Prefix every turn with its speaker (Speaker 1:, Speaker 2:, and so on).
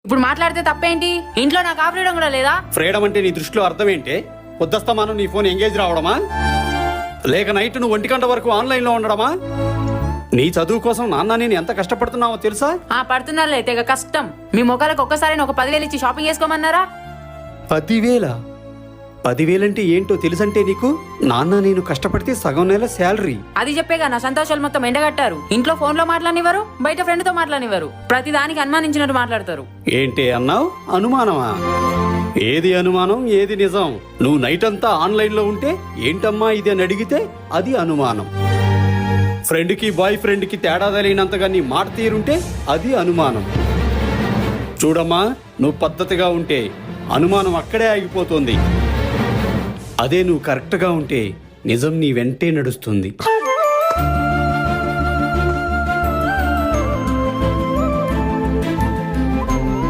Speaker 1: ఇప్పుడు మాట్లాడితే తప్పేంటి? ఇంట్లో నాకు ఆ ఫ్రీడమ్ కూడా లేదా?
Speaker 2: ఫ్రీడమ్ అంటే నీ దృష్టిలో అర్థం ఏంటి? పొద్దుస్తమానం నీ ఫోన్ ఎంగేజ్ రావడమా, లేక నైట్ నువ్వు 1 గంట వరకు ఆన్లైన్లో ఉండడమా? నీ చదువు కోసం నాన్న నేను ఎంత కష్టపడుతున్నావో తెలుసా?
Speaker 1: పడుతున్నారులే తెగ కష్టం. మీ మొక్కలకు ఒక్కసారి ఒక 10,000 ఇచ్చి షాపింగ్ చేసుకోమన్నారా?
Speaker 2: 10,000? 10,000 అంటే ఏంటో తెలుసంటే నీకు? నాన్న నేను కష్టపడితే సగం నెల శాలరీ.
Speaker 1: అది చెప్పేగా నా సంతోషాలు మొత్తం ఎండగట్టారు. ఇంట్లో ఫోన్ లో మాట్లాడనివ్వరు, బయట ఫ్రెండ్ తో మాట్లాడనివ్వరు. ప్రతి దానికి అనుమానించినట్టు మాట్లాడతారు.
Speaker 2: ఏంటి అన్నావు? అనుమానమా? ఏది అనుమానం ఏది నిజం? నువ్వు నైట్ అంతా ఆన్లైన్లో ఉంటే ఏంటమ్మా ఇది అని అడిగితే అది అనుమానం. ఫ్రెండ్కి బాయ్ ఫ్రెండ్కి తేడా తెలియనంతగా నీ మాట తీరుంటే అది అనుమానం. చూడమ్మా, నువ్వు పద్ధతిగా ఉంటే అనుమానం అక్కడే ఆగిపోతుంది. అదే నువ్వు కరెక్ట్గా ఉంటే నిజం నీ వెంటే నడుస్తుంది.